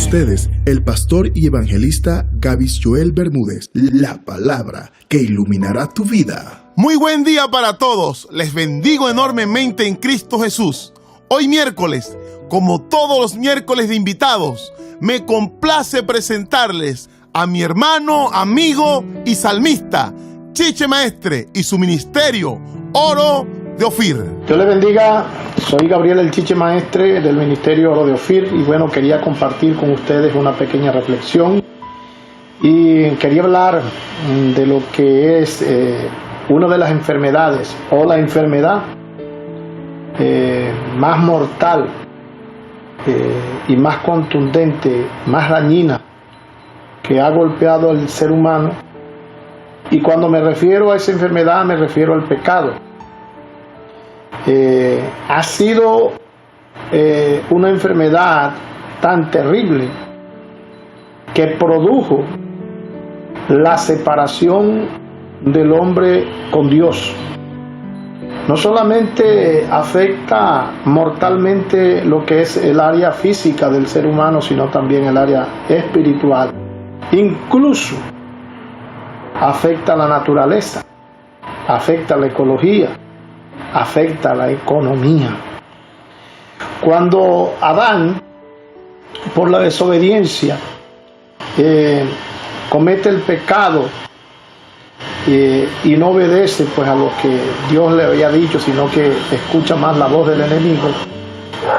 ustedes, el pastor y evangelista Gavis Joel Bermúdez, la palabra que iluminará tu vida. Muy buen día para todos, les bendigo enormemente en Cristo Jesús. Hoy miércoles, como todos los miércoles de invitados, me complace presentarles a mi hermano, amigo y salmista, Chiche Maestre, y su ministerio, Oro de Ofir. Dios le bendiga, soy Gabriel el Chiche Maestre del ministerio Oro de Ofir y bueno, quería compartir con ustedes una pequeña reflexión y quería hablar de lo que es una de las enfermedades o la enfermedad más mortal y más contundente, más dañina que ha golpeado al ser humano. Y cuando me refiero a esa enfermedad me refiero al pecado. Ha sido una enfermedad tan terrible que produjo la separación del hombre con Dios. No solamente afecta mortalmente lo que es el área física del ser humano, sino también el área espiritual. Incluso afecta la naturaleza, afecta la ecología, afecta la economía. Cuando Adán, por la desobediencia, comete el pecado y no obedece pues a lo que Dios le había dicho, sino que escucha más la voz del enemigo,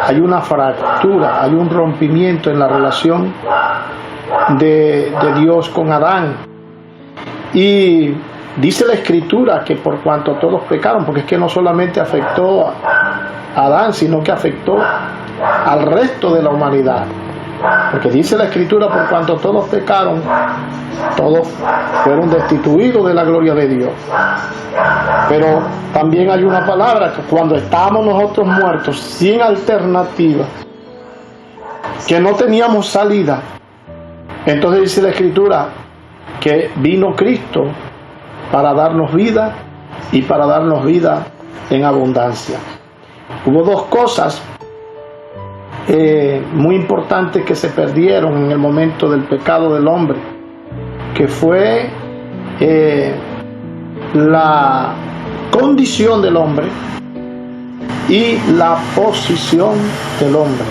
hay una fractura, hay un rompimiento en la relación de Dios con Adán. Y dice la Escritura que por cuanto todos pecaron, porque es que no solamente afectó a Adán, sino que afectó al resto de la humanidad. Porque dice la Escritura, por cuanto todos pecaron, todos fueron destituidos de la gloria de Dios. Pero también hay una palabra que cuando estábamos nosotros muertos, sin alternativa, que no teníamos salida, entonces dice la Escritura que vino Cristo para darnos vida y para darnos vida en abundancia. Hubo dos cosas muy importantes que se perdieron en el momento del pecado del hombre, que fue la condición del hombre y la posición del hombre.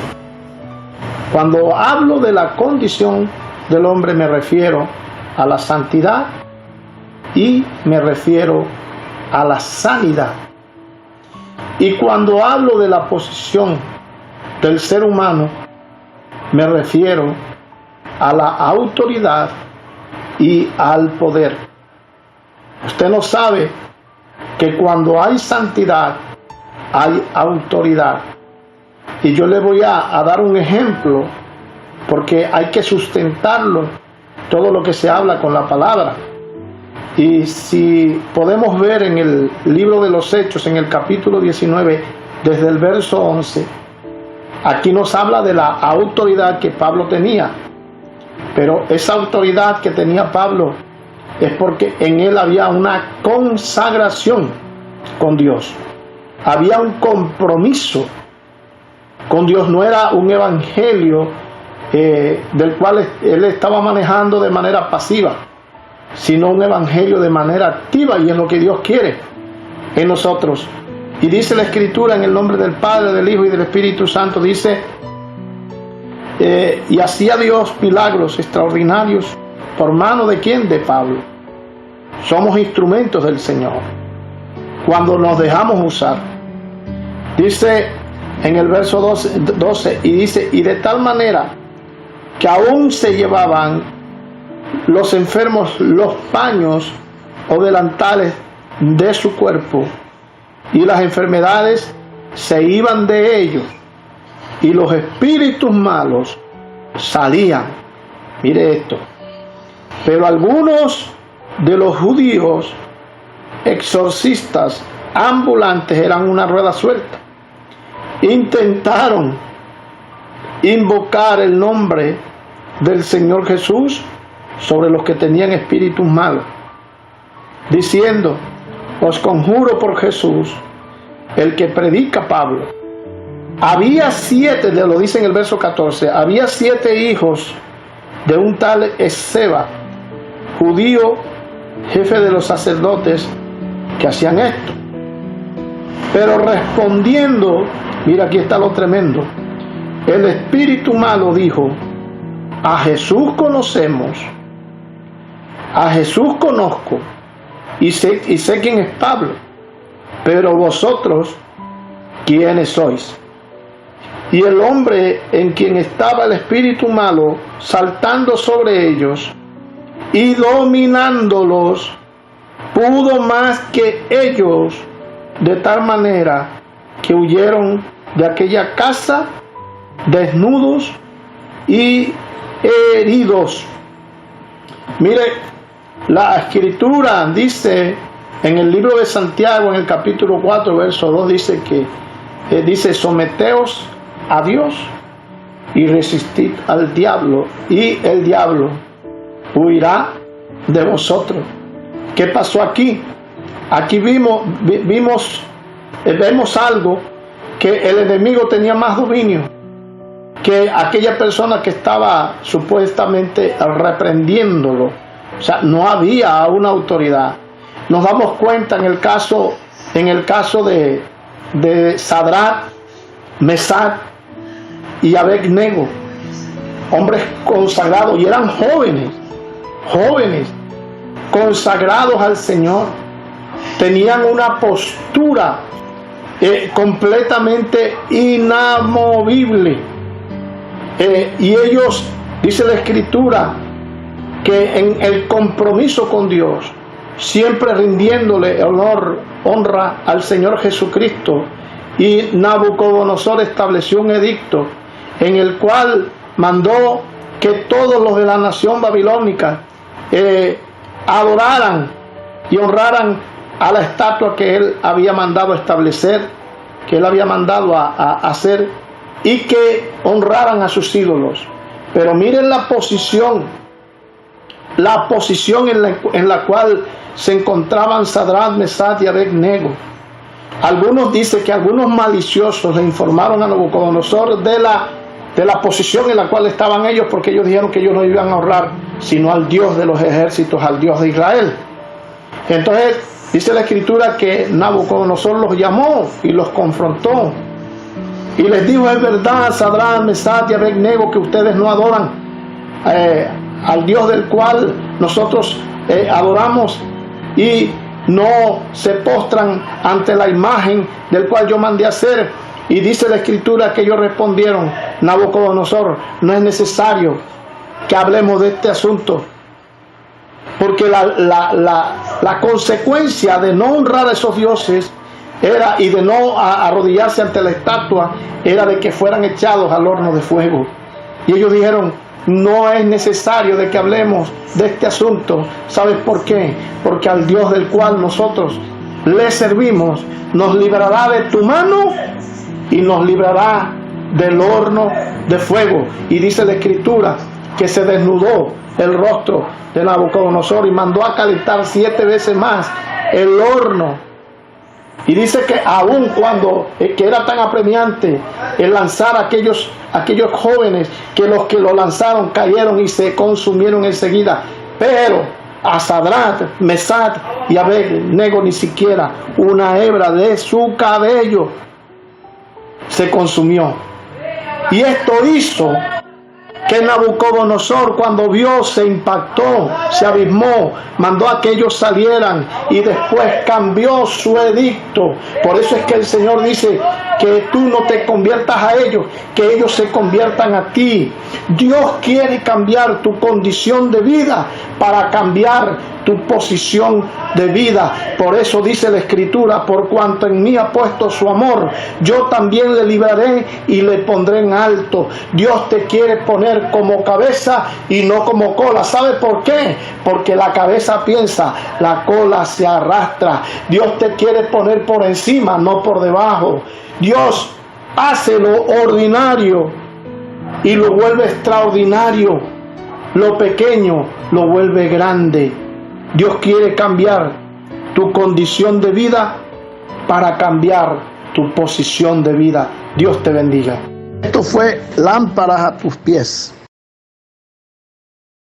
Cuando hablo de la condición del hombre me refiero a la santidad y me refiero a la sanidad. Y cuando hablo de la posición del ser humano, me refiero a la autoridad y al poder. Usted no sabe que cuando hay santidad, hay autoridad. Y yo le voy a dar un ejemplo, porque hay que sustentarlo, todo lo que se habla con la palabra. Y si podemos ver en el libro de los Hechos, en el capítulo 19, desde el verso 11, aquí nos habla de la autoridad que Pablo tenía. Pero esa autoridad que tenía Pablo es porque en él había una consagración con Dios. Había un compromiso con Dios. No era un evangelio del cual él estaba manejando de manera pasiva, sino un evangelio de manera activa, y es lo que Dios quiere en nosotros. Y dice la Escritura, en el nombre del Padre, del Hijo y del Espíritu Santo, dice, y hacía Dios milagros extraordinarios, ¿por mano de quién? De Pablo. Somos instrumentos del Señor cuando nos dejamos usar. Dice en el verso 12, y dice, y de tal manera que aún se llevaban los enfermos los paños o delantales de su cuerpo, y las enfermedades se iban de ellos, y los espíritus malos salían. Mire esto. Pero algunos de los judíos exorcistas ambulantes, eran una rueda suelta, intentaron invocar el nombre del Señor Jesús sobre los que tenían espíritus malos, diciendo, os conjuro por Jesús, el que predica Pablo. Había 7, lo dice en el verso 14, había 7 hijos de un tal Esceva, judío, jefe de los sacerdotes, que hacían esto. Pero respondiendo, mira aquí está lo tremendo, el espíritu malo dijo: a Jesús conocemos, a Jesús conozco, y sé quién es Pablo, pero vosotros, ¿quiénes sois? Y el hombre en quien estaba el espíritu malo, saltando sobre ellos y dominándolos, pudo más que ellos, de tal manera que huyeron de aquella casa desnudos y heridos. Mire, la escritura dice en el libro de Santiago, en el capítulo 4, verso 2, dice que dice: someteos a Dios y resistid al diablo, y el diablo huirá de vosotros. ¿Qué pasó aquí? Aquí vemos algo, que el enemigo tenía más dominio que aquella persona que estaba supuestamente reprendiéndolo. O sea, no había una autoridad. Nos damos cuenta en el caso de Sadrach, Mesach y Abednego, hombres consagrados, y eran jóvenes consagrados al Señor, tenían una postura completamente inamovible, y ellos, dice la escritura, que en el compromiso con Dios, siempre rindiéndole honra al Señor Jesucristo. Y Nabucodonosor estableció un edicto en el cual mandó que todos los de la nación babilónica adoraran y honraran a la estatua que él había mandado establecer, que él había mandado a hacer, y que honraran a sus ídolos. Pero miren la posición en la cual se encontraban Sadrach, Mesach y Abednego. Algunos dicen que algunos maliciosos le informaron a Nabucodonosor de la posición en la cual estaban ellos, porque ellos dijeron que ellos no iban a honrar sino al Dios de los ejércitos, al Dios de Israel. Entonces dice la escritura que Nabucodonosor los llamó y los confrontó y les dijo: es verdad, Sadrach, Mesach y Abednego, que ustedes no adoran al Dios del cual nosotros adoramos, y no se postran ante la imagen del cual yo mandé hacer. Y dice la escritura que ellos respondieron: Nabucodonosor, no es necesario que hablemos de este asunto, porque la consecuencia de no honrar a esos dioses era, y de no arrodillarse ante la estatua, era de que fueran echados al horno de fuego. Y ellos dijeron: no es necesario de que hablemos de este asunto. ¿Sabes por qué? Porque al Dios del cual nosotros le servimos nos librará de tu mano y nos librará del horno de fuego. Y dice la escritura que se desnudó el rostro de Nabucodonosor y mandó a calentar 7 veces más el horno. Y dice que aun cuando que era tan apremiante el lanzar a aquellos jóvenes, que los que lo lanzaron cayeron y se consumieron enseguida, pero a Sadrach, Mesach y Abednego ni siquiera una hebra de su cabello se consumió. Y esto hizo que Nabucodonosor, cuando vio, se impactó, se abismó, mandó a que ellos salieran y después cambió su edicto. Por eso es que el Señor dice que tú no te conviertas a ellos, que ellos se conviertan a ti. Dios quiere cambiar tu condición de vida para cambiar tu posición de vida. Por eso dice la escritura: por cuanto en mí ha puesto su amor, yo también le libraré y le pondré en alto. Dios te quiere poner como cabeza y no como cola. ¿Sabe por qué? Porque la cabeza piensa, la cola se arrastra. Dios te quiere poner por encima, no por debajo. Dios hace lo ordinario y lo vuelve extraordinario. Lo pequeño lo vuelve grande. Dios quiere cambiar tu condición de vida para cambiar tu posición de vida. Dios te bendiga. Esto fue Lámparas a tus pies